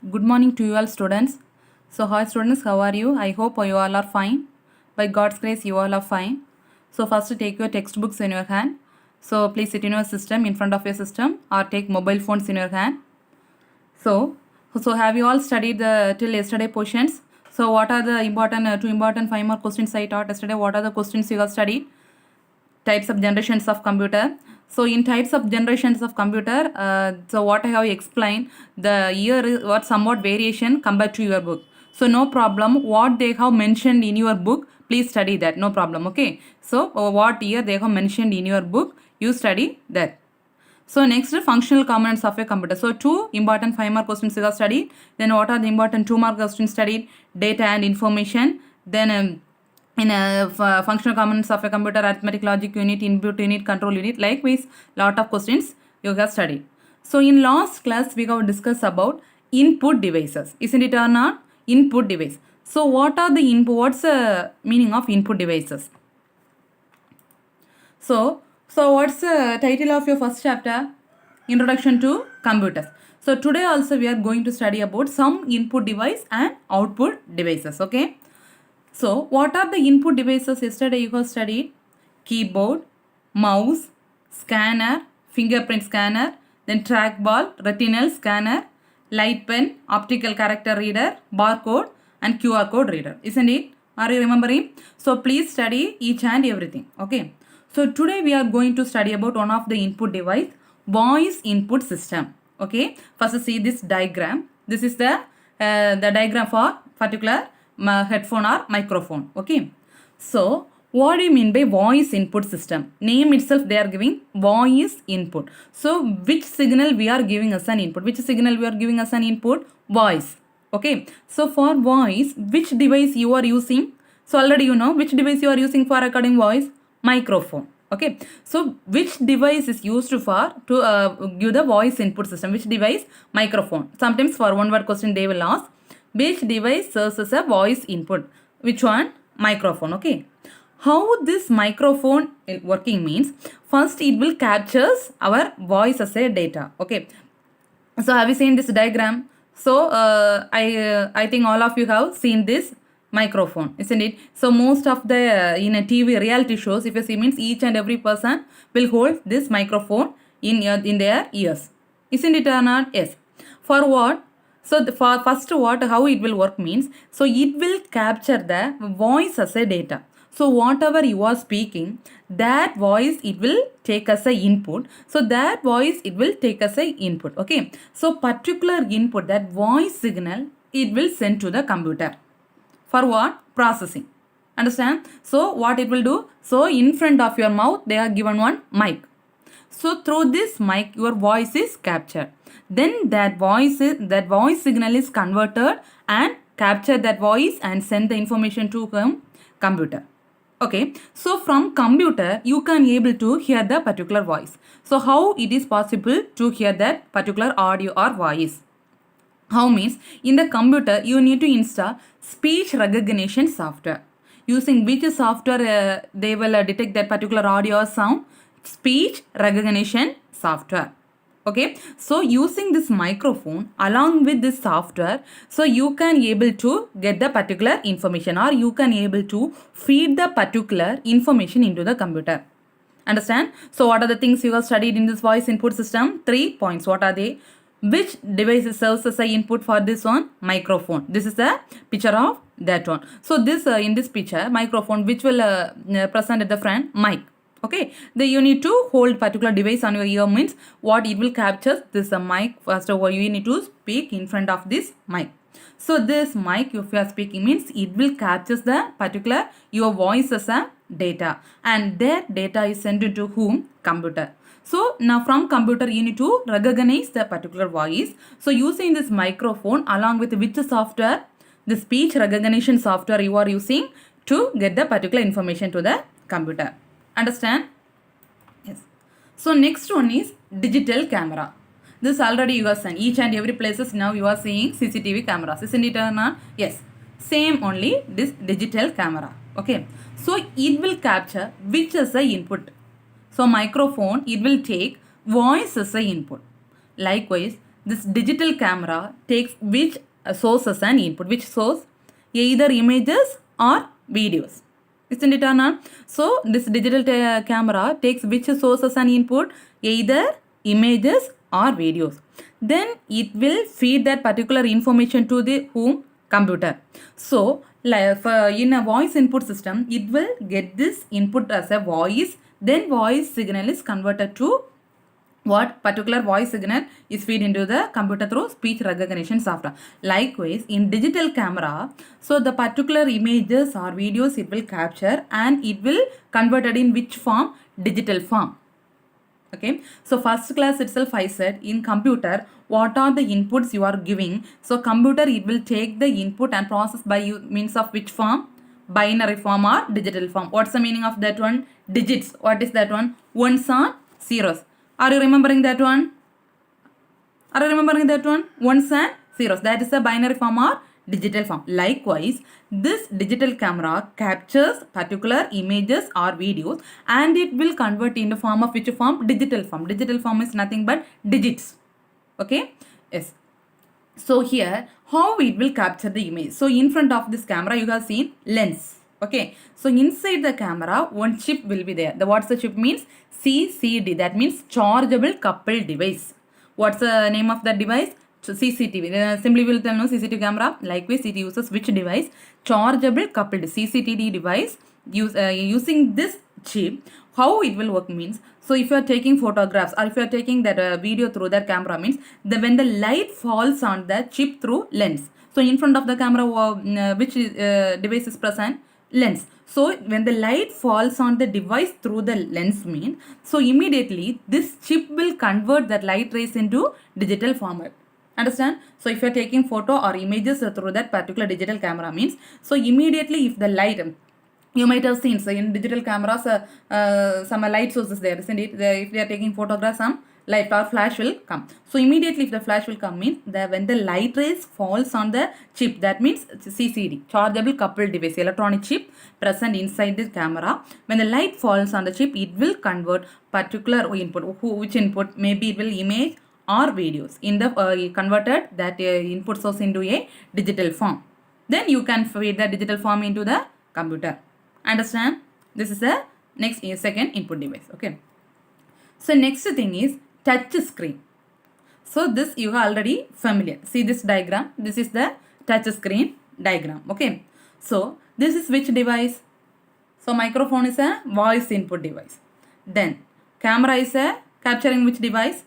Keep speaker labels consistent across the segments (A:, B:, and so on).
A: Good morning to you all students. So hi students, how are you? I hope you all are fine. By God's grace, you all are fine. So first take your textbooks in your hand. So please sit in your system, in front of your system, or take mobile phones in your hand. So have you all studied the till yesterday portions? So what are the important two important 5 more questions I taught yesterday? What are the questions you have studied? Types of generations of computer. So in types of generations of computer, so what I have explained, the year is what somewhat variation compared to your book. So no problem, what they have mentioned in your book, please study that, no problem. Okay, so what year they have mentioned in your book, you study that. So next, functional components of a computer. So two important 5 mark questions you have studied. Then what are the important 2 mark questions studied? Data and information. Then in functional components of a computer, arithmetic, logic unit, input unit, control unit. Likewise, lot of questions you have studied. So in last class we have discussed about input devices, isn't it or not? Input device. So what are the input? What's the meaning of input devices? So what's the title of your first chapter? Introduction to computers. So today also we are going to study about some input device and output devices. Okay. So what are the input devices yesterday you have studied? Keyboard, mouse, scanner, fingerprint scanner, then trackball, retinal scanner, light pen, optical character reader, barcode and QR code reader. Isn't it? Are you remembering? So please study each and everything. Okay. So today we are going to study about one of the input device, voice input system. Okay. First see this diagram. This is the diagram for particular headphone or microphone. Okay. So what do you mean by voice input system? Name itself they are giving voice input. So which signal we are giving as an input? Which signal we are giving as an input? Voice. Okay. So for voice, which device you are using? So already you know which device you are using for recording voice? Microphone. Okay. So which device is used for to give the voice input system? Which device? Microphone. Sometimes for one word question they will ask which device serves as a voice input. Which one? Microphone. Okay. How this microphone working means, first it will captures our voice as a data. Okay. So have you seen this diagram? So I think all of you have seen this microphone, isn't it? So most of the in a TV reality shows, if you see, means each and every person will hold this microphone in their ears, isn't it or not? Yes. For what? So for first what how it will work means, so it will capture the voice as a data. So whatever you are speaking, that voice it will take as a input. So that voice it will take as a input. Okay. So particular input, that voice signal, it will send to the computer. For what? Processing. Understand? So what it will do? So in front of your mouth they are given one mic. So through this mic your voice is captured. Then that voice signal is converted and capture that voice and send the information to computer. Okay, so from computer you can able to hear the particular voice. So how it is possible to hear that particular audio or voice? How means, in the computer you need to install speech recognition software. Using which software they will detect that particular audio or sound? Speech recognition software. Okay, so using this microphone along with this software, so you can able to get the particular information or you can able to feed the particular information into the computer. Understand? So what are the things you have studied in this voice input system? 3 points. What are they? Which device serves as a input for this one? Microphone. This is the picture of that one. So this in this picture, microphone which will present at the front, mic. Okay, then you need to hold particular device on your ear means what it will capture this mic. First of all you need to speak in front of this mic. So this mic if you are speaking means it will capture the particular your voice as a data and that data is sent to whom? Computer. So now from computer you need to recognize the particular voice. So using this microphone along with which software? The speech recognition software you are using to get the particular information to the computer. Understand? Yes. So next one is digital camera. This already you have seen. Each and every places now you are seeing CCTV cameras. Isn't it or not? Yes. Same only this digital camera. Okay. So it will capture which is the input. So microphone it will take voice as the input. Likewise this digital camera takes which source as an input? Which source? Either images or videos. Isn't it or not? So this digital camera takes which source as an input? Either images or videos. Then it will feed that particular information to the whom? Computer. So in a voice input system, it will get this input as a voice. Then voice signal is converted to what? Particular voice signal is fed into the computer through speech recognition software. Likewise, in digital camera, so the particular images or videos it will capture and it will converted in which form? Digital form. Okay, so first class itself I said in computer what are the inputs you are giving. So computer it will take the input and process by means of which form? Binary form or digital form. What's the meaning of that one? Digits. What is that one? Ones or zeros. Are you remembering that one? Are you remembering that one? Ones and zeros. That is a binary form or digital form. Likewise, this digital camera captures particular images or videos and it will convert into form of which form? Digital form. Digital form is nothing but digits. Okay? Yes. So here, how it will capture the image? So in front of this camera, you have seen lens. Okay. So inside the camera, one chip will be there. What's the chip means? CCD. That means chargeable coupled device. What's the name of that device? So CCTV. Simply will tell no CCTV camera. Likewise, it uses which device? Chargeable coupled CCTV device. Using this chip, how it will work means, so if you are taking photographs or if you are taking that video through that camera means, when the light falls on the chip through lens. So in front of the camera, which device is present? Lens. So when the light falls on the device through the lens means, so immediately this chip will convert that light rays into digital format. Understand? So if you are taking photo or images through that particular digital camera means, so immediately if the light, you might have seen, so in digital cameras, some light sources there, isn't it? If they are taking photographs, some light or flash will come. So immediately if the flash will come means, when the light rays falls on the chip, that means CCD, chargeable coupled device, electronic chip present inside the camera. When the light falls on the chip, it will convert particular input. Which input? Maybe it will image or videos. In the converted that input source into a digital form. Then you can feed the digital form into the computer. Understand? This is the next second input device. Okay. So next thing is touch screen. So this you are already familiar. See this diagram. This is the touch screen diagram. Okay. So this is which device? So microphone is a voice input device. Then camera is a capturing which device?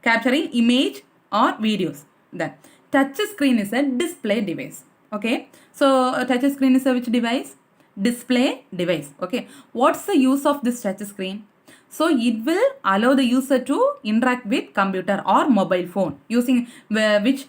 A: Capturing image or videos. Then touch screen is a display device. Okay. So touch screen is a which device? Display device. Okay. What's the use of this touch screen? So it will allow the user to interact with computer or mobile phone using which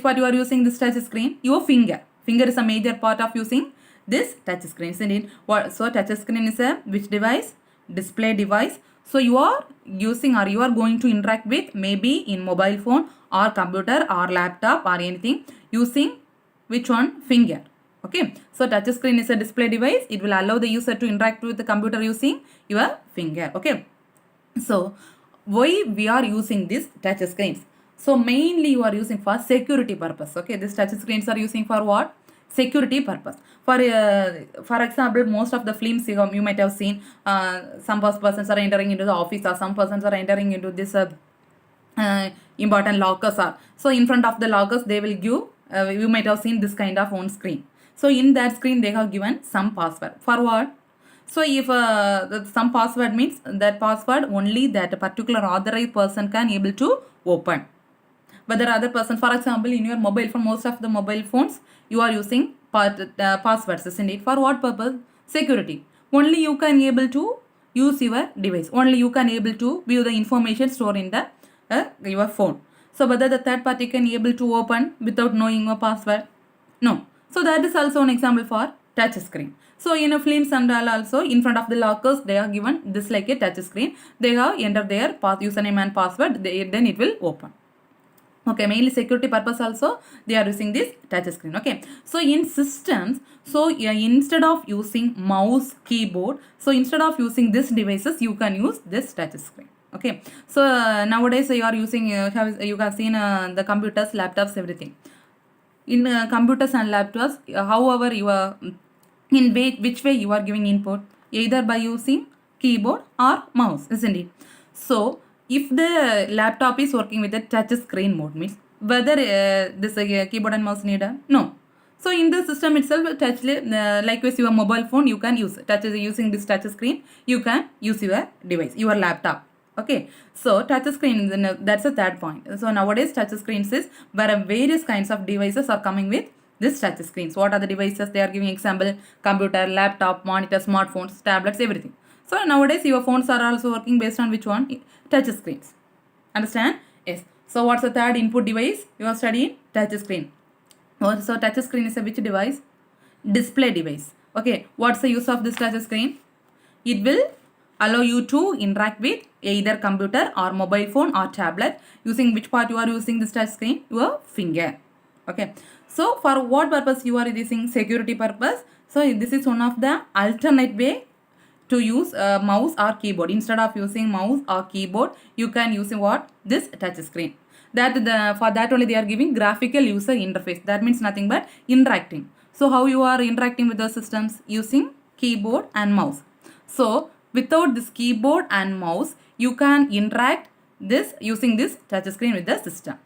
A: part you are using this touch screen? Your finger. Finger is a major part of using this touch screen, isn't it? So touch screen is a which device? Display device. So you are using or you are going to interact with maybe in mobile phone or computer or laptop or anything using which one? Finger. Okay, so touch screen is a display device. It will allow the user to interact with the computer using your finger. Okay, so why we are using this touch screens? So mainly you are using for security purpose. Okay, this touch screens are using for what? Security purpose. For example, most of the films you might have seen, some persons are entering into the office or some persons are entering into this important lockers. So in front of the lockers they will give, you might have seen this kind of on screen. So in that screen they have given some password. For what? So if some password means that password only that particular authorized person can able to open. But the other person, for example, in your mobile phone, most of the mobile phones you are using passwords, isn't it? For what purpose? Security. Only you can able to use your device. Only you can able to view the information stored in the your phone. So whether the third party can able to open without knowing your password? No. So that is also an example for touch screen. So in a films and all also in front of the lockers they are given this like a touch screen. They have entered their username and password. Then it will open. Okay, mainly security purpose also they are using this touch screen. Okay, so in systems, so instead of using mouse, keyboard, so instead of using these devices you can use this touch screen. Okay, so nowadays you are using you have seen the computers, laptops, everything. In computers and laptops, however you are in which way you are giving input, either by using keyboard or mouse, isn't it? So if the laptop is working with the touch screen mode, means whether this keyboard and mouse need a no. So in the system itself, touch likewise your mobile phone you can use touch using this touch screen. You can use your device, your laptop. Okay, so touch screen, that's the third point. So nowadays touch screens is where various kinds of devices are coming with this touch screens. What are the devices? They are giving example: computer, laptop, monitor, smartphones, tablets, everything. So nowadays your phones are also working based on which one? Touch screens. Understand? Yes. So what's the third input device? You are studying touch screen. So touch screen is a which device? Display device. Okay. What's the use of this touch screen? It will allow you to interact with either computer or mobile phone or tablet. Using which part you are using this touch screen? Your finger. Okay. So for what purpose you are using? Security purpose. So this is one of the alternate way to use mouse or keyboard. Instead of using mouse or keyboard, you can use what? This touch screen. For that only they are giving graphical user interface. That means nothing but interacting. So how you are interacting with the systems? Using keyboard and mouse. So without this keyboard and mouse, you can interact this using this touch screen with the system.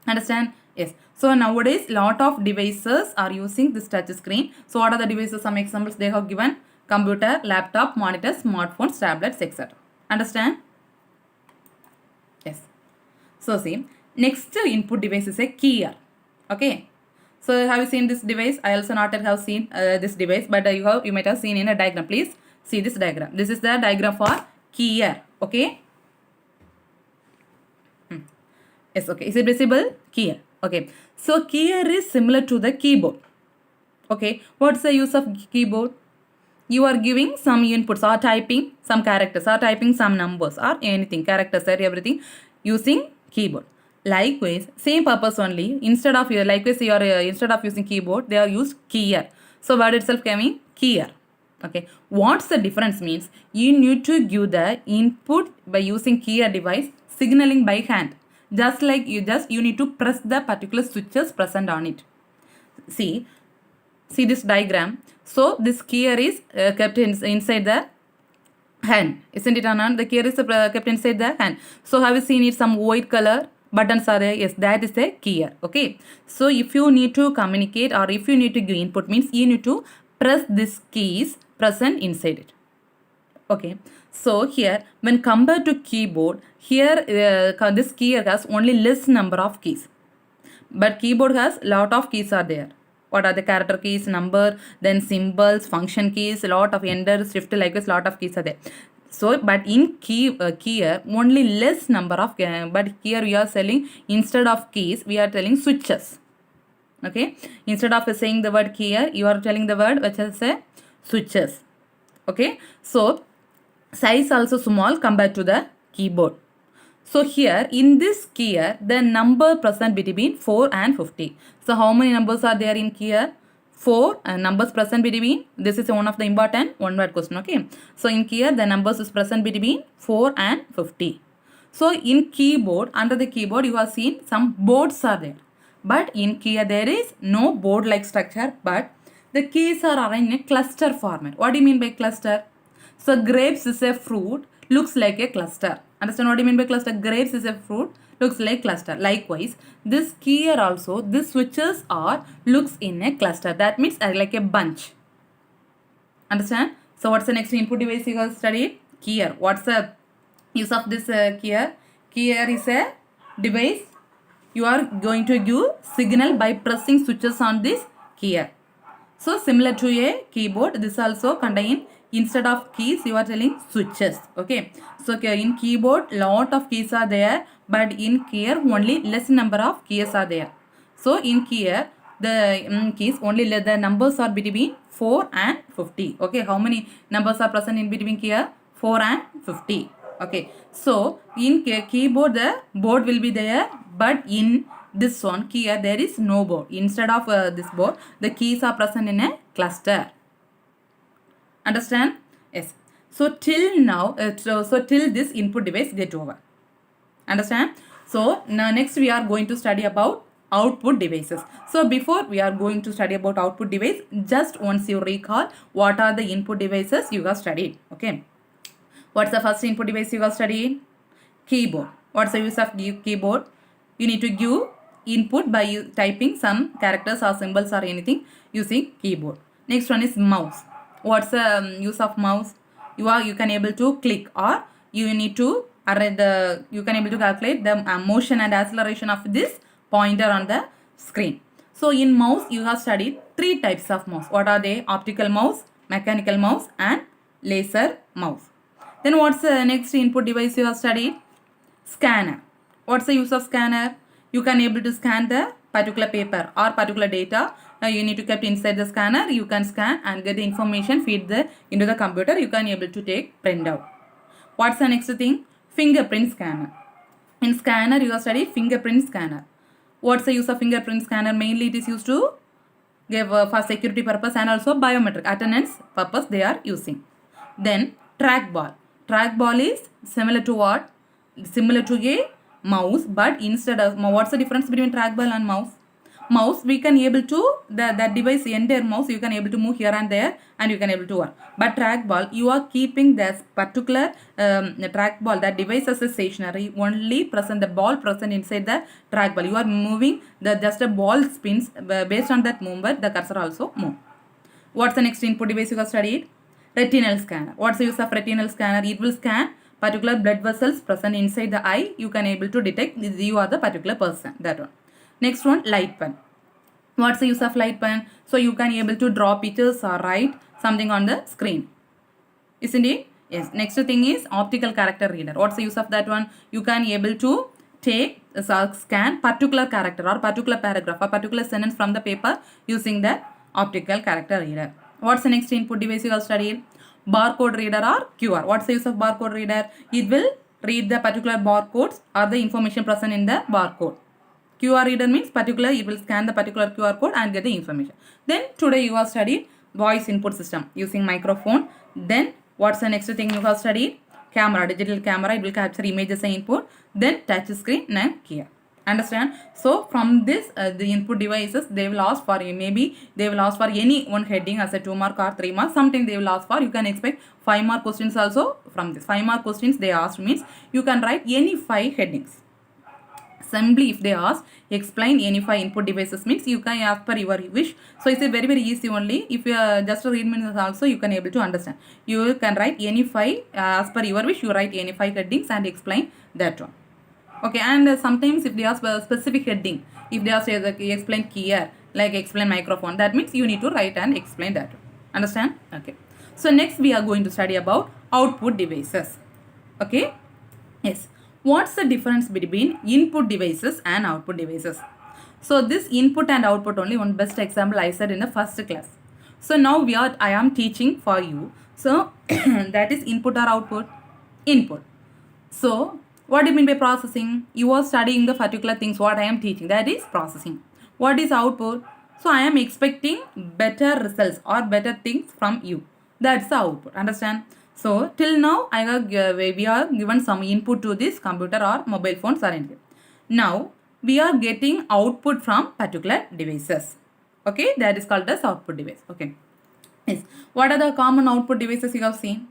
A: Understand? Yes. So nowadays lot of devices are using this touch screen. So what are the devices? Some examples they have given: computer, laptop, monitor, smartphones, tablets, etc. Understand? Yes. So see, next input device is a keyer. Okay. So have you seen this device? I also not have seen this device, but you might have seen in a diagram. Please see this diagram. This is the diagram for keyer. Okay. Yes, okay. Is it visible? Keyer. Okay. So keyer is similar to the keyboard. Okay. What's the use of keyboard? You are giving some inputs or typing some characters or typing some numbers or anything, characters or everything using keyboard. Likewise, same purpose only. Instead of instead of using keyboard, they are used keyer. So word itself coming keyer. Okay. What's the difference means? You need to give the input by using keyer device, signaling by hand. Just like you need to press the particular switches present on it. See this diagram. So this keyer is kept inside the hand, isn't it, Anand? The keyer is kept inside the hand. So have you seen it? Some white color buttons are there. Yes, that is a keyer. Okay. So if you need to communicate or if you need to give input, means you need to press this keys present inside it. Okay. So here when compared to keyboard, here this keyer has only less number of keys, but keyboard has lot of keys are there. What are the character keys, number, then symbols, function keys, a lot of enter, shift, likewise lot of keys are there. So but in keyer only less number of but here we are selling, instead of keys we are telling switches. Okay, instead of saying the word keyer, you are telling the word which is a switches. Okay, so size also small compared to the keyboard. So here in this keyer, the number present between 4 and 50. So how many numbers are there in keyer? 4 numbers present between. This is one of the important one word question. Okay. So in keyer, the numbers is present between 4 and 50. So in keyboard, under the keyboard you have seen some boards are there. But in keyer there is no board like structure, but the keys are arranged in a cluster format. What do you mean by cluster? So grapes is a fruit, looks like a cluster. Understand what do you mean by cluster? Grapes is a fruit, looks like cluster. Likewise, this keyer also, this switches are looks in a cluster. That means like a bunch. Understand? So what's the next input device you have studied? Keyer. What's the use of this keyer? Keyer is a device you are going to give signal by pressing switches on this keyer. So similar to a keyboard, this also contain, instead of keys you are telling switches. Okay. So in keyboard lot of keys are there, but in keyer only less number of keys are there. So in keyer the keys only the numbers are between 4 and 50. Okay. How many numbers are present in between keyer? 4 and 50. Okay. So in keyboard the board will be there, but in this one keyer there is no board. Instead of this board, the keys are present in a cluster. Understand? Yes. So till now, so till this input device get over. Understand? So now next we are going to study about output devices. So before we are going to study about output device, just once you recall what are the input devices you have studied. Okay. What's the first input device you have studied? Keyboard. What's the use of keyboard? You need to give input by typing some characters or symbols or anything using keyboard. Next one is mouse. What's the use of mouse? You can able to click, or you need to you can able to calculate the motion and acceleration of this pointer on the screen. So in mouse you have studied three types of mouse. What are they? Optical mouse, mechanical mouse and laser mouse. Then what's the next input device you have studied? Scanner. What's the use of scanner? You can able to scan the particular paper or particular data. You need to keep inside the scanner. You can scan and get the information, feed into the computer. You can able to take printout. What's the next thing? Fingerprint scanner. In scanner you have studied fingerprint scanner. What's the use of fingerprint scanner? Mainly it is used to give for security purpose and also biometric attendance purpose they are using. Then trackball. Trackball is similar to what? Similar to a mouse, but instead of what's the difference between trackball and mouse? Mouse we can able to that device entire mouse you can able to move here and there and you can able to work. But trackball you are keeping this particular trackball, that device as a stationary, only present the ball present inside the trackball. You are moving the just a ball spins, based on that movement the cursor also move. What's the next input device you have studied? Retinal scanner. What's the use of retinal scanner? It will scan particular blood vessels present inside the eye. You can able to detect you are the particular person. That one. Next one, light pen. What's the use of light pen? So you can able to draw pictures or write something on the screen. Isn't it? Yes. Next thing is optical character reader. What's the use of that one? You can able to take scan particular character or particular paragraph or particular sentence from the paper using the optical character reader. What's the next input device you have studied? Barcode reader or QR. What's the use of barcode reader? It will read the particular barcodes or the information present in the barcode. QR reader means particular, it will scan the particular QR code and get the information. Then today you have studied voice input system using microphone. Then what's the next thing you have studied? Camera, digital camera, it will capture images and input. Then touch screen and key. Understand? So from this the input devices they will ask for, maybe they will ask for any one heading as a 2 mark or 3 mark. Something they will ask for, you can expect 5 mark questions also from this. 5 mark questions they asked means you can write any 5 headings. Simply if they ask explain any 5 input devices means you can ask per your wish. So it's a very easy only. If you just read minutes also you can able to understand. You can write any 5 as per your wish. You write any 5 headings and explain that one. Okay, and sometimes if they ask a specific heading, if they ask explain keyer, like explain microphone, that means you need to write and explain that. Understand? Okay. So next we are going to study about output devices. Okay. Yes. What's the difference between input devices and output devices? So this input and output only one best example I said in the first class. So now I am teaching for you. So that is input or output? Input. So what do you mean by processing? You are studying the particular things what I am teaching. That is processing. What is output? So I am expecting better results or better things from you. That's the output. Understand? So till now we are given some input to this computer or mobile phones or anything. Now we are getting output from particular devices. Okay, that is called as output device. Okay. Yes. What are the common output devices you have seen?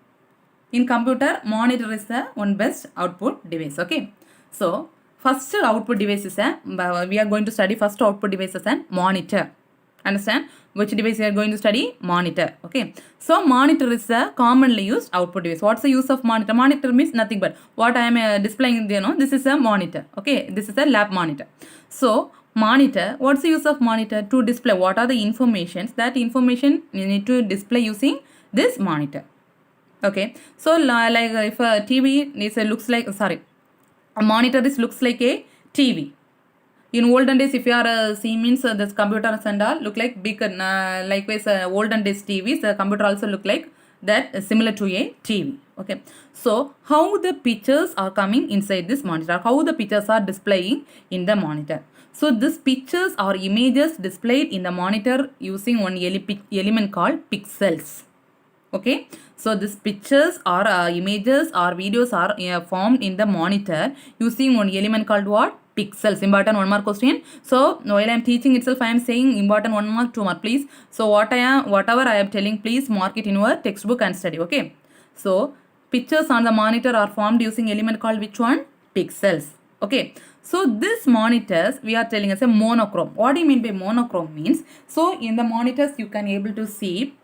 A: In computer, monitor is the one best output device. Okay. So first output device is we are going to study first output device as a monitor. Understand? Which device we are going to study? Monitor. Okay. So monitor is a commonly used output device. What's the use of monitor? Monitor means nothing but what I am displaying, this is a monitor. Okay. This is a lab monitor. So monitor, what's the use of monitor? To display what are the informations. That information you need to display using this monitor. Okay. So like if a TV is looks like, a monitor looks like a TV. In olden days, if you are seeing means this computers and all look like big, likewise olden days TVs, the computer also look like that, similar to a TV. Okay. So how the pictures are coming inside this monitor, how the pictures are displaying in the monitor. So these pictures or images displayed in the monitor using one element called pixels. Okay, so these pictures or images or videos are formed in the monitor using one element called what? Pixels. Important 1 mark question. So while I am teaching itself, I am saying important 1 mark, 2 mark, please. So whatever I am telling, please mark it in your textbook and study. Okay, so pictures on the monitor are formed using element called which one? Pixels. Okay, so this monitors we are telling as a monochrome. What do you mean by monochrome? Means, so in the monitors you can able to see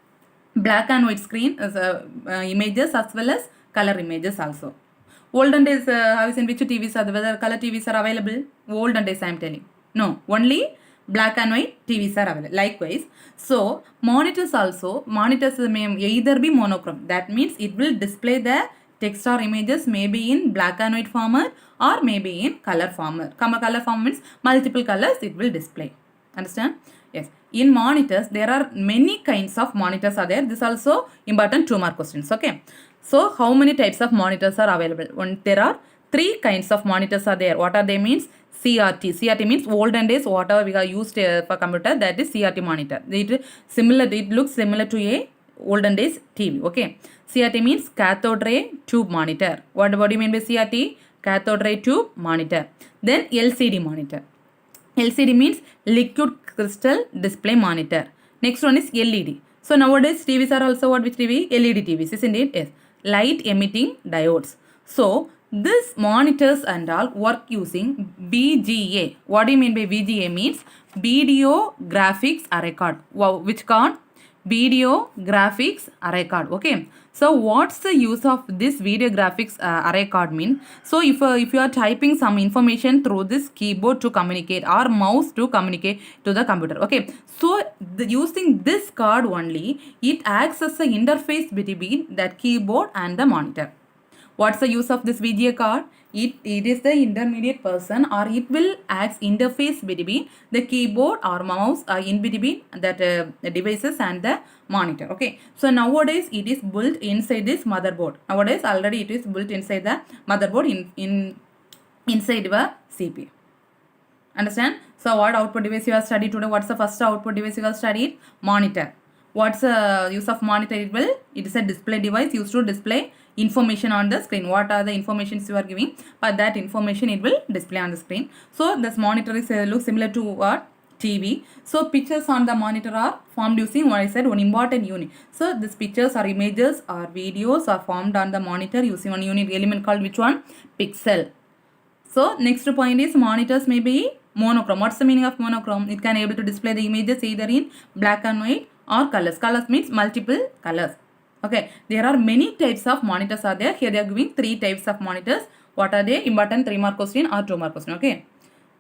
A: black and white screen as images as well as color images also. Olden days, how is in which TVs are, whether color TVs are available? Olden days I am telling. No, only black and white TVs are available. Likewise, so monitors may either be monochrome. That means it will display the text or images maybe in black and white format or maybe in color format. Color format means multiple colors it will display. Understand? Yes. In monitors, there are many kinds of monitors are there. This also important 2 mark questions. Okay. So how many types of monitors are available? There are 3 kinds of monitors are there. What are they? Means CRT. CRT means olden days whatever we are used for computer, that is CRT monitor. It looks similar to a olden days TV. Okay. CRT means cathode ray tube monitor. What do you mean by CRT? Cathode ray tube monitor. Then LCD monitor. LCD means liquid crystal display monitor. Next one is LED. So nowadays TVs are also what? Which TV? LED TVs, isn't it? Yes. Light emitting diodes. So this monitors and all work using VGA. What do you mean by VGA? Means video graphics array card. Wow, which card? Video graphics array card. Okay, so what's the use of this video graphics array card mean? So if you are typing some information through this keyboard to communicate or mouse to communicate to the computer. Okay, so using this card only, it acts as an interface between that keyboard and the monitor. What's the use of this VGA card? It is the intermediate person, or it will act interface between the keyboard or mouse in between that devices and the monitor. Okay, so nowadays it is built inside this motherboard. Nowadays already it is built inside the motherboard inside your CPU. Understand? So what output device you have studied today? What's the first output device you have studied? Monitor. What's the use of monitor? It is a display device used to display information on the screen. What are the informations you are giving? But that information it will display on the screen. So this monitor is looks similar to what? TV. So pictures on the monitor are formed using what I said, one important unit. So these pictures or images or videos are formed on the monitor using one unit element called which one? Pixel. So next point is monitors may be monochrome. What's the meaning of monochrome? It can able to display the images either in black and white or colors. Colors means multiple colors. Okay, there are many types of monitors are there. Here they are giving 3 types of monitors. What are they? Important 3 mark question or 2 mark question. Okay,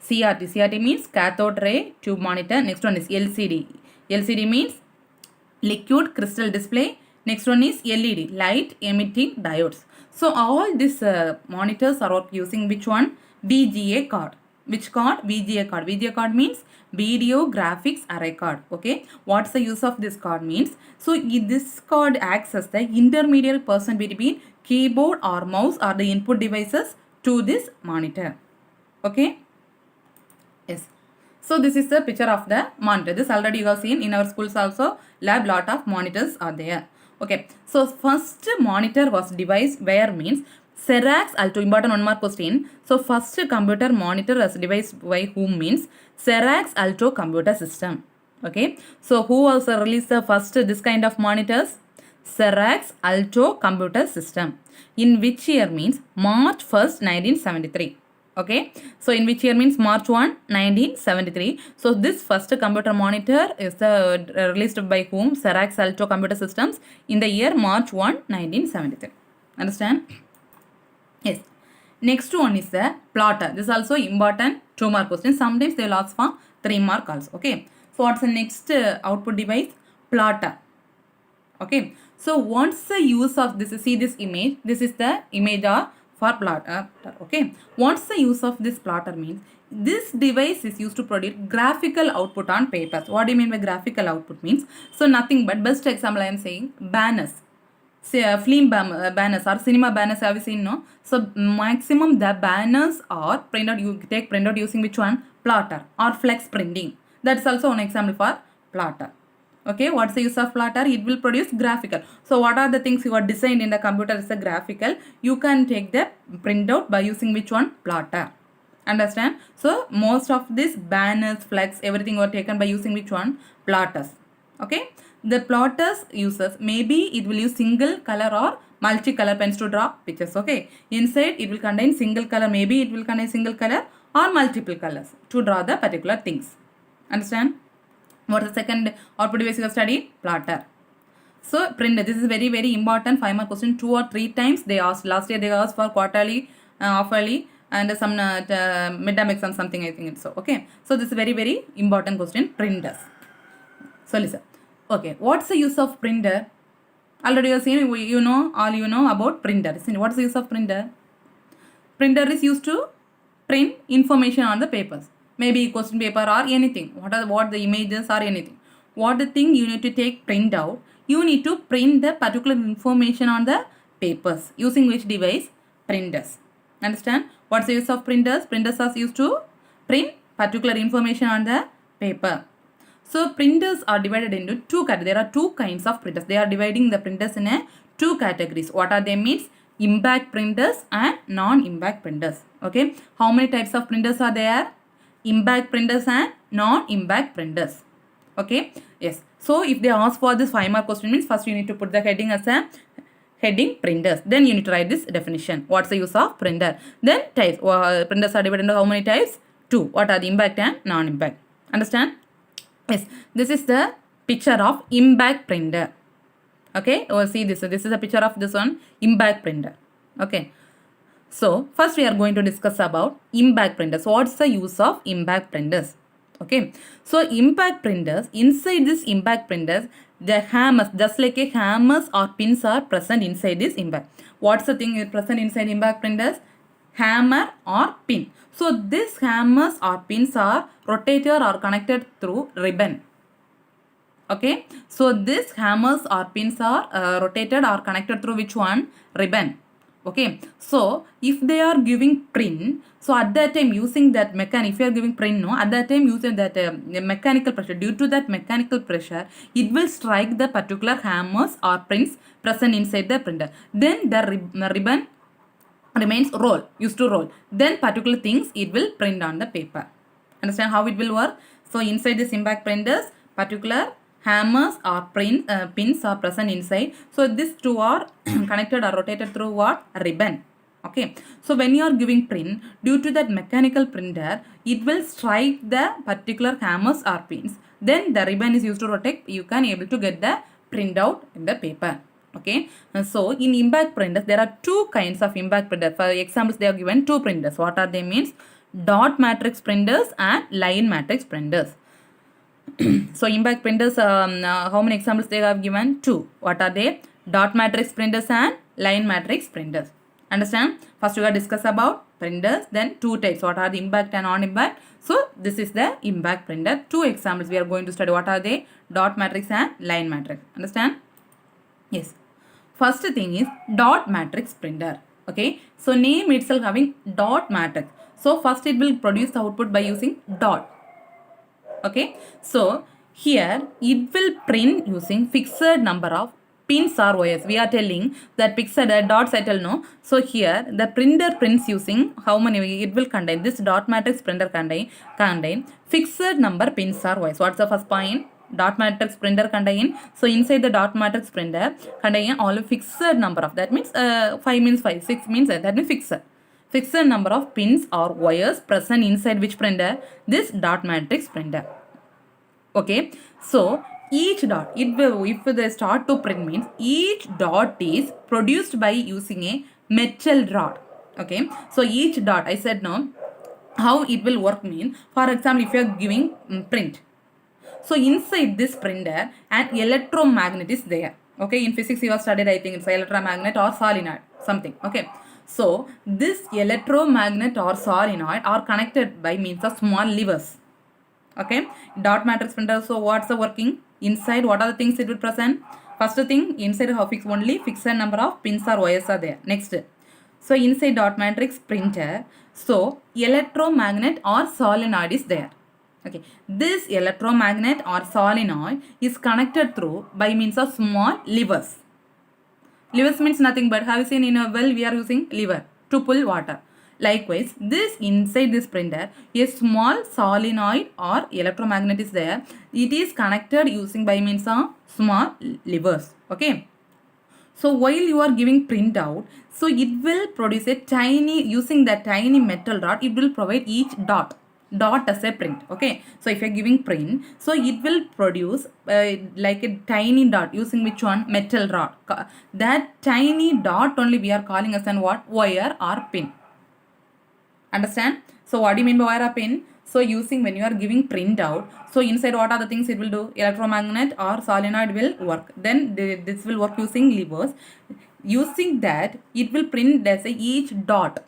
A: CRT. CRT means cathode ray tube monitor. Next one is LCD. LCD means liquid crystal display. Next one is LED, light emitting diodes. So all these monitors are using which one? VGA card. Which card? VGA card. VGA card means video graphics array card. Okay, what's the use of this card? Means, so this card acts as the intermediate person between keyboard or mouse or the input devices to this monitor. Okay, yes. So this is the picture of the monitor. This already you have seen in our schools also. Lab lot of monitors are there. Okay, so first monitor was device where means Xerox Alto. Important 1 mark question. So first computer monitor as device by whom means Xerox Alto computer system. Okay, so who also released the first this kind of monitors? Xerox Alto computer system. In which year? Means March 1st 1973. Okay, so in which year? Means March 1 1973. So this first computer monitor is released by whom? Xerox Alto computer systems in the year March 1 1973. Understand? Yes. Next one is the plotter. This is also important 2 mark question. Sometimes they will ask for 3 mark also. Okay, so what's the next output device? Plotter. Okay, so what's the use of this? See this image. This is the image of for plotter. Okay, what's the use of this plotter? Means this device is used to produce graphical output on papers. What do you mean by graphical output? Means, so nothing but best example I am saying banners. Say film banners or cinema banners, have you seen? No. So maximum the banners are printed. You take printout using which one? Plotter or flex printing. That's also one example for plotter. Okay, what's the use of plotter? It will produce graphical. So what are the things you are designed in the computer is a graphical. You can take the printout by using which one? Plotter. Understand? So most of this banners, flags, everything were taken by using which one? Plotters. Okay. The plotters uses, maybe it will use single color or multicolor pens to draw pictures. Okay. Inside it will contain single color, maybe it will contain single color or multiple colors to draw the particular things. Understand? What is the second output device you have studied? Plotter. So printer, this is very important 5-mark question. 2 or 3 times they asked. Last year they asked for quarterly, half-yearly and some midterm exam something I think so. Okay. So this is very important question. Printers. So listen. Okay. What's the use of printer? Already you have seen, you know about printer. What's the use of printer? Printer is used to print information on the papers. Maybe question paper or anything. What the images or anything. What the thing you need to take print out. You need to print the particular information on the papers. Using which device? Printers. Understand? What's the use of printers? Printers are used to print particular information on the paper. So printers are divided into two categories. There are two kinds of printers. They are dividing the printers in two categories. What are they means? Impact printers and non-impact printers. Okay. How many types of printers are there? Impact printers and non-impact printers. Okay. Yes. So if they ask for this 5-mark question means first you need to put the heading as a heading printers. Then you need to write this definition. What's the use of printer? Then types. Printers are divided into how many types? 2. What are the impact and non-impact? Understand? Yes. This is the picture of impact printer. Okay. See this. This is a picture of this one. Impact printer. Okay. So first we are going to discuss about impact printers. What's the use of impact printers? Okay. So impact printers, inside this impact printers, the hammers, just like a hammers or pins are present inside this impact. What's the thing present inside impact printers? Hammer or pin. So these hammers or pins are rotated or connected through ribbon. Okay. So these hammers or pins are rotated or connected through which one? Ribbon. Okay. So if they are giving print, so at that time using that if you are giving print, no, at that time using that mechanical pressure, due to that mechanical pressure, it will strike the particular hammers or prints present inside the printer. Then the ribbon remains used to roll. Then particular things it will print on the paper. Understand how it will work? So inside this impact printers, particular hammers or pins are present inside. So these two are connected or rotated through what? Ribbon. Okay. So when you are giving print, due to that mechanical printer, it will strike the particular hammers or pins. Then the ribbon is used to rotate. You can able to get the printout in the paper. Okay. So in impact printers, there are two kinds of impact printers. For examples, they are given two printers. What are they means? Dot matrix printers and line matrix printers. So impact printers, how many examples they have given? 2. What are they? Dot matrix printers and line matrix printers. Understand? First we will discuss about printers, then 2 types. What are the impact and non-impact? So this is the impact printer. 2 examples we are going to study. What are they? Dot matrix and line matrix. Understand? Yes. First thing is dot matrix printer. Okay. So name itself having dot matrix. So first it will produce the output by using dot. Okay. So here it will print using fixed number of pins or wires. We are telling that fixed dots I tell no. So here the printer prints using how many it will contain. This dot matrix printer contain fixed number pins or wires. What's the first point? Dot matrix printer contain. So inside the dot matrix printer contain all fixed number of, that means 5 means 5, 6 means that means fixed number of pins or wires present inside which printer? This dot matrix printer. Okay. So each dot, if they start to print means each dot is produced by using a metal rod. Okay. So each dot, I said no, how it will work mean, for example, if you are giving print. So inside this printer an electromagnet is there. Okay. In physics you have studied, I think it's electromagnet or solenoid something. Okay. So this electromagnet or solenoid are connected by means of small levers. Okay. Dot matrix printer. So what's the working? Inside what are the things it will present? First thing, inside how fixed only fixed number of pins or wires are there. Next. So inside dot matrix printer, so electromagnet or solenoid is there. Okay, this electromagnet or solenoid is connected through by means of small levers. Levers means nothing but, have you seen in a well we are using lever to pull water. Likewise, this inside this printer, a small solenoid or electromagnet is there. It is connected using by means of small levers. Okay. So while you are giving printout, so it will produce a tiny, using that tiny metal rod, it will provide each dot as a print. Okay, so if you're giving print, so it will produce like a tiny dot using which one? Metal rod. That tiny dot only we are calling as an what? Wire or pin. Understand? So what do you mean by wire or pin? So using when you are giving printout, so inside what are the things it will do? Electromagnet or solenoid will work. Then this will work using levers. Using that, it will print as a each dot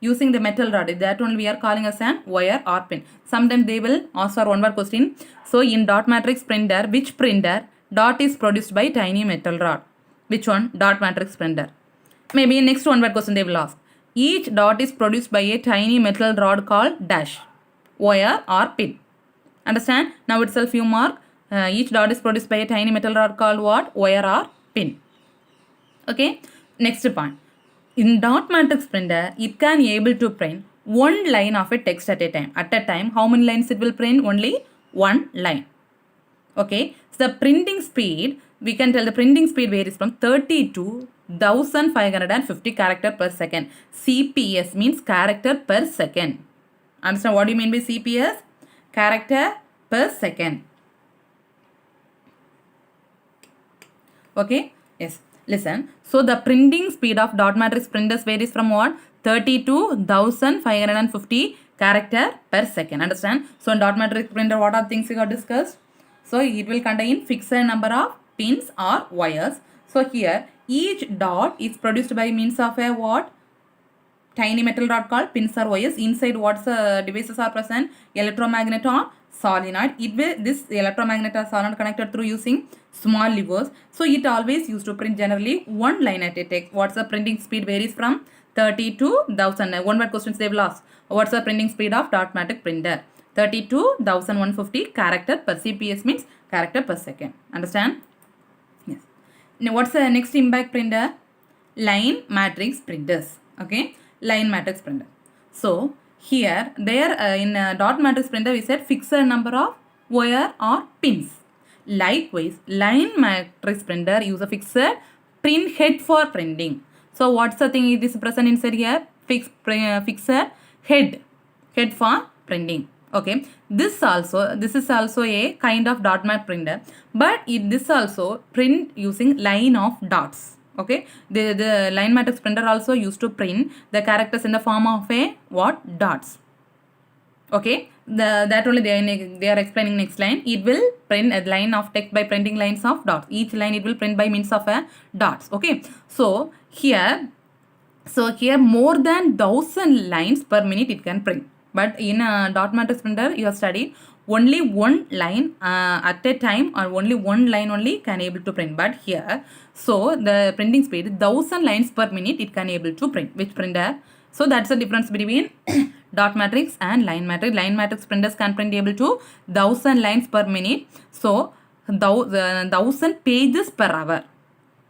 A: using the metal rod. That one we are calling as an wire or pin. Sometimes they will ask for one more question. So in dot matrix printer, which printer dot is produced by tiny metal rod? Which one? Dot matrix printer. Maybe next one word question they will ask. Each dot is produced by a tiny metal rod called dash, wire or pin. Understand? Now itself you mark. Each dot is produced by a tiny metal rod called what? Wire or pin. Okay. Next point. In dot matrix printer, it can able to print one line of a text at a time. At a time, how many lines it will print? Only one line. Okay. So the printing speed, we can tell the printing speed varies from 30 to 1550 character per second. CPS means character per second. Understand what do you mean by CPS? Character per second. Okay. Yes. Listen. So the printing speed of dot matrix printers varies from what? 30 to 1550 character per second. Understand? So in dot matrix printer, what are things we got discussed? So it will contain fixed number of pins or wires. So here each dot is produced by means of a what? Tiny metal rod called pins or wires. Inside what devices are present? Electromagnet or solenoid. It will, this electromagnet or solenoid connected through using small levers. So it always used to print generally one line at a time. What's the printing speed varies from 30 to 1000. One word questions they will ask. What's the printing speed of dot matrix printer? 30 to 1150 character per CPS means character per second. Understand? Yes. Now what's the next impact printer? Line matrix printers. Okay. Line matrix printer. So here there in dot matrix printer we said fixed number of wire or pins. Likewise, line matrix printer use a fixed print head for printing. So what's the thing it is present inside here? Fixed head for printing. Okay, this is also a kind of dot matrix printer, but this also print using line of dots. Okay, the line matrix printer also used to print the characters in the form of a what? Dots. Okay, that only they are explaining next line. It will print a line of text by printing lines of dots. Each line it will print by means of a dots. Okay, so here more than 1000 lines per minute it can print. But in a dot matrix printer you have studied only one line at a time, or only one line only can able to print. But here, so the printing speed 1000 lines per minute it can able to print. Which printer? So that's the difference between dot matrix and line matrix. Line matrix printers can print able to 1000 lines per minute. So 1000 pages per hour.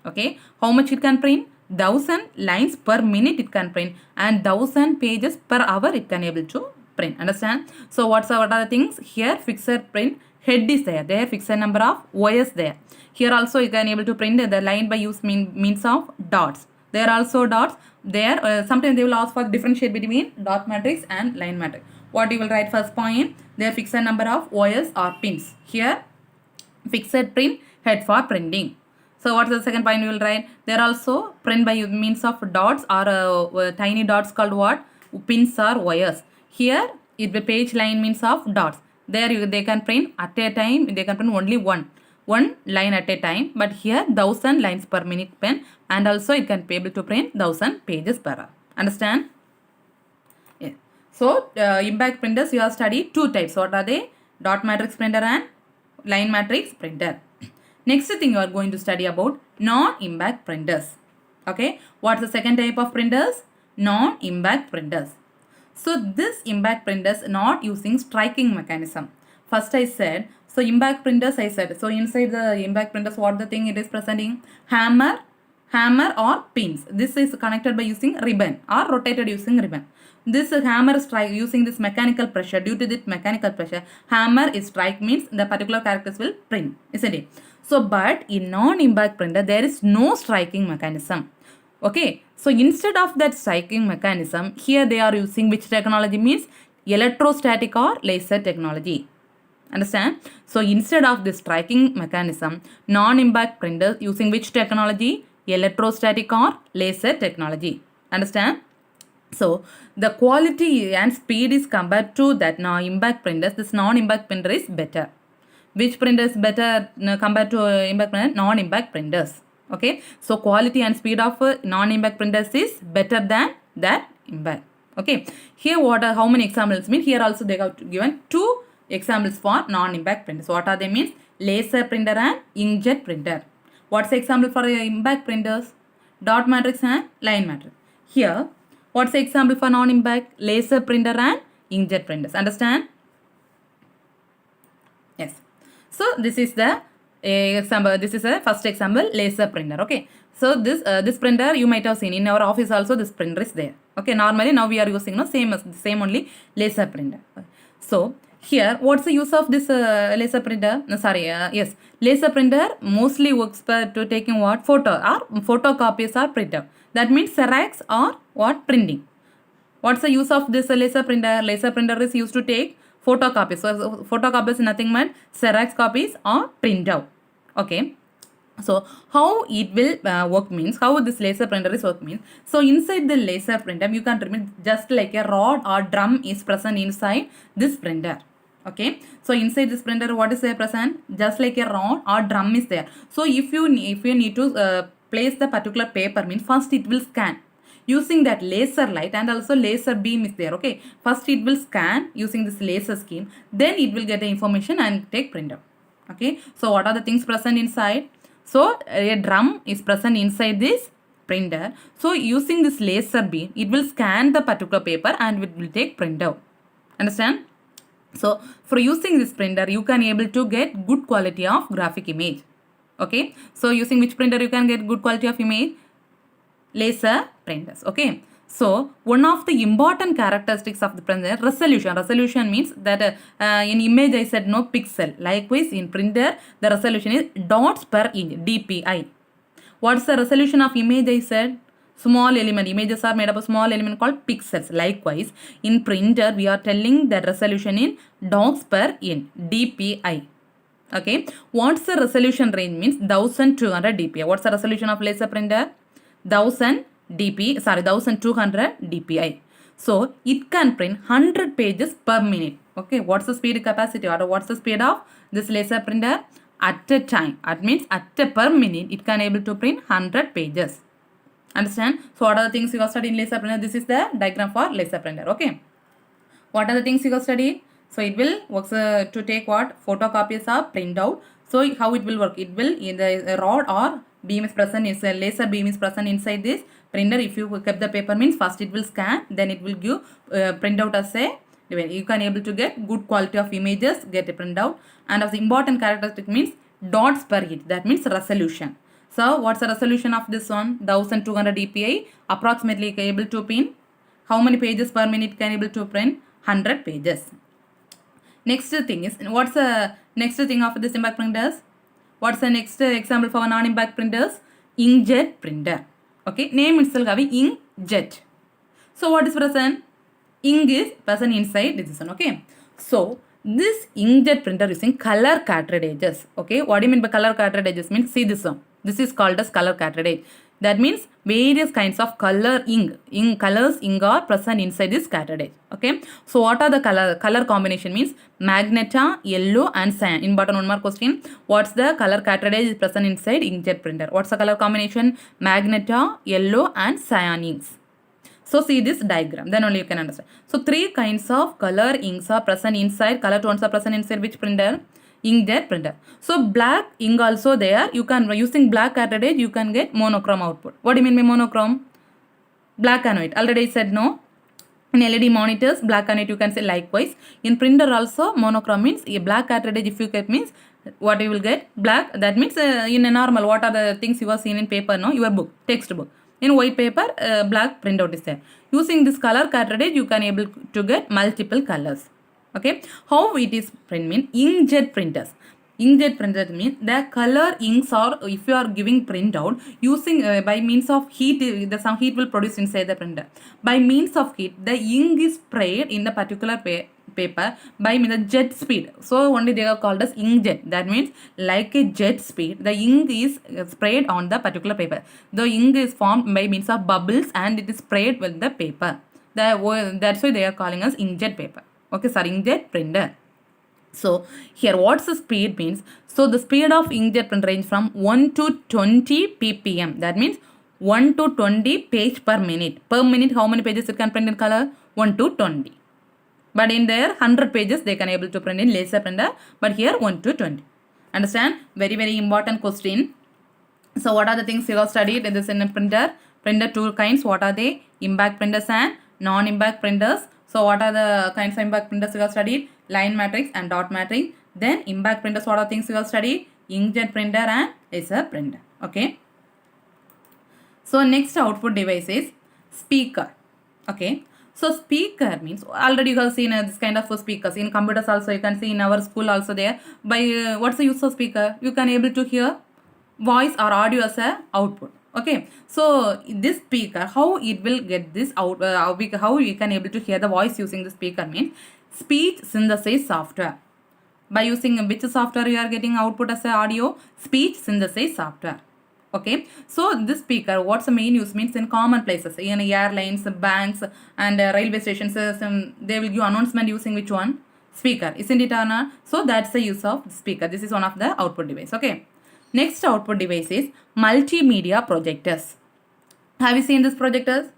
A: Okay, how much it can print? 1000 lines per minute it can print, and 1000 pages per hour it can able to print. Understand? So what are the things? Here fixed print head is there. There fixed number of wires there. Here also you can able to print the line by use means of dots. There are also dots there. Sometimes they will ask for differentiate between dot matrix and line matrix. What you will write first point? There fixed number of wires or pins. Here fixed print head for printing. So what is the second point we will write? There also print by means of dots or tiny dots called what? Pins or wires. Here it will page line means of dots. There they can print at a time. They can print only one line at a time. But here 1000 lines per minute pen, and also it can be able to print 1000 pages per hour. Understand? Yeah. So impact printers you have studied two types. What are they? Dot matrix printer and line matrix printer. Next thing you are going to study about non-impact printers. Okay, what's the second type of printers? Non-impact printers. So this impact printers not using striking mechanism, First I said, so impact printers I said. So inside the impact printers, what the thing it is presenting? Hammer or pins. This is connected by using ribbon or rotated using ribbon. This hammer strike using this mechanical pressure. Due to this mechanical pressure, hammer is strike means the particular characters will print, isn't it? So but in non-impact printer there is no striking mechanism. Okay, so instead of that striking mechanism, here they are using which technology? Means electrostatic or laser technology. Understand? So instead of this striking mechanism, non-impact printers using which technology? Electrostatic or laser technology. Understand? So the quality and speed is compared to that non-impact printers. This non-impact printer is better. Which printer is better compared to impact printer? Non-impact printers. Okay, so quality and speed of non-impact printers is better than that impact. Okay, here what are how many examples mean? Here also they have given 2 examples for non-impact printers. What are they means? Laser printer and inkjet printer. What's the example for impact printers? Dot matrix and line matrix. Here, what's the example for non-impact? Laser printer and inkjet printers. Understand? Yes. So this is the example. This is a first example, laser printer. Okay. So this printer you might have seen in our office also. This printer is there. Okay. Normally now we are using same only laser printer. So here, what's the use of this laser printer? Yes, laser printer mostly works to taking what? Photo or photocopies or printer. That means Xerox or what? Printing. What's the use of this laser printer? Laser printer is used to take photocopies. So photocopies is nothing but Xerox copies or printout. Okay. So how it will work means, how this laser printer is work means. So inside the laser printer, you can remember just like a rod or drum is present inside this printer. Okay, so inside this printer, what is there present? Just like a rod or drum is there. So if you need to place the particular paper means, first it will scan using that laser light and also laser beam is there. Okay, first it will scan using this laser scheme, then it will get the information and take printer. Okay, so what are the things present inside? So a drum is present inside this printer. So using this laser beam, it will scan the particular paper and it will take printout. Understand? So for using this printer, you can able to get good quality of graphic image. Okay, so using which printer you can get good quality of image? Laser printers. Okay, so one of the important characteristics of the printer, resolution. Resolution means that in image I said no pixel. Likewise in printer the resolution is dots per inch, DPI. What's the resolution of image I said? Small element. Images are made up of small element called pixels. Likewise in printer we are telling that resolution in dots per inch, DPI. Okay, what's the resolution range means? 1200 DPI. What's the resolution of laser printer? 1200 DPI. So it can print 100 pages per minute. Okay, what's the speed capacity or what's the speed of this laser printer? At a time. That means at a per minute it can able to print 100 pages. Understand? So what are the things you have studied in laser printer? This is the diagram for laser printer. Okay. What are the things you have studied? So it will works to take what? Photocopies or printout. So how it will work? It will in the rod or beam is present, is a laser beam is present inside this printer. If you kept the paper means first it will scan, then it will give printout as a, you can able to get good quality of images, get a printout. And of the important characteristic means dots per inch, that means resolution. So what's the resolution of this one? 1200 dpi, approximately able to print how many pages per minute can able to print? 100 pages. Next thing is, what's the next thing of this impact printers? What's the next example for non-impact printers? Inkjet printer. Okay, name itself having inkjet. So what is present? Ink is present inside this one. Okay, so this inkjet printer using color cartridges. Okay, what do you mean by color cartridges? Means see this one. This is called as color cartridge. That means various kinds of color ink. Colors ink are present inside this cartridge. Okay. So what are the color combination means? Magenta, yellow and cyan. In bottom one more question. What's the color cartridge is present inside inkjet printer? What's the color combination? Magenta, yellow and cyan inks. So see this diagram, then only you can understand. So 3 kinds of color inks are present inside. Color tones are present inside which printer? Inkjet printer. So black ink also there. You can, using black cartridge, you can get monochrome output. What do you mean by monochrome? Black and white. Already I said no. In LED monitors, black and white you can say likewise. In printer also, monochrome means a black cartridge if you get means what you will get black. That means in a normal what are the things you have seen in paper, no, your book, textbook. In white paper, black printout is there. Using this color cartridge you can able to get multiple colors. Okay, how it is print mean inkjet printers. Inkjet printer means the color inks, or if you are giving printout using by means of heat, the some heat will produce inside the printer. By means of heat, the ink is sprayed in the particular paper by means of jet speed. So only they are called as inkjet. That means like a jet speed, the ink is sprayed on the particular paper. The ink is formed by means of bubbles and it is sprayed with the paper. That's why they are calling us inkjet paper. Okay, sorry, inkjet printer. So here what's the speed means, so the speed of inkjet print range from 1 to 20 ppm. That means 1 to 20 page per minute. Per minute how many pages it can print in color? 1 to 20. But in there 100 pages they can able to print in laser printer, but here 1 to 20. Understand? Very very important question. So what are the things you have studied in this in a printer? Printer two kinds. What are they? Impact printers and non-impact printers. So what are the kinds of impact printers you have studied? Line matrix and dot matrix. Then impact printers, what are things you have studied? Inkjet printer and laser printer. Okay. So next output device is speaker. Okay. So speaker means already you have seen this kind of speakers in computers also. You can see in our school also there. By what's the use of speaker? You can able to hear voice or audio as a output. Okay, so this speaker, how it will get this out, how you can able to hear the voice using the speaker means speech synthesis software. By using which software you are getting output as a audio? Speech synthesis software. Okay, so this speaker, what's the main use means in common places, in airlines, banks and railway stations, they will give announcement using which one? Speaker, isn't it or not? So that's the use of speaker. This is one of the output device. Okay, next output device is multimedia projectors. Have you seen this projectors?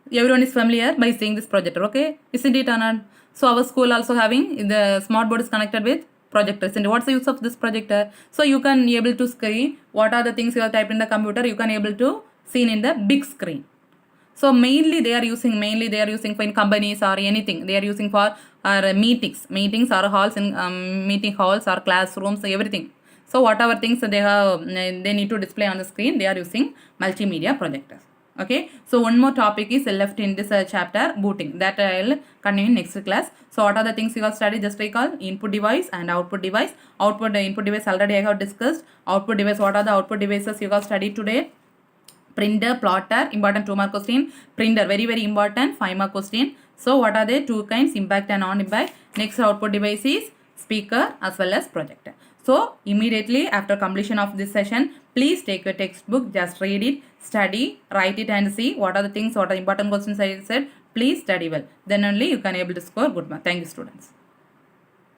A: Everyone is familiar by seeing this projector. Okay, isn't it or not? So our school also having the smart board is connected with projectors. And what's the use of this projector? So you can able to screen what are the things you have typed in the computer, you can able to see in the big screen. So mainly they are using for in companies or anything. They are using for meetings or halls in meeting halls or classrooms, everything. So whatever things they need to display on the screen, they are using multimedia projectors. Okay, so one more topic is left in this chapter, booting, that I will continue in next class. So what are the things you have studied? Just recall input device and output device. Input device already I have discussed. Output device, what are the output devices you have studied today? Printer, plotter, important 2 mark question. Printer, very very important 5 mark question. So what are they? Two kinds, impact and non-impact. Next output device is speaker as well as projector. So immediately after completion of this session, please take your textbook, just read it, study, write it and see what are the things, what are important questions I said. Please study well. Then only you can able to score good mark. Thank you students.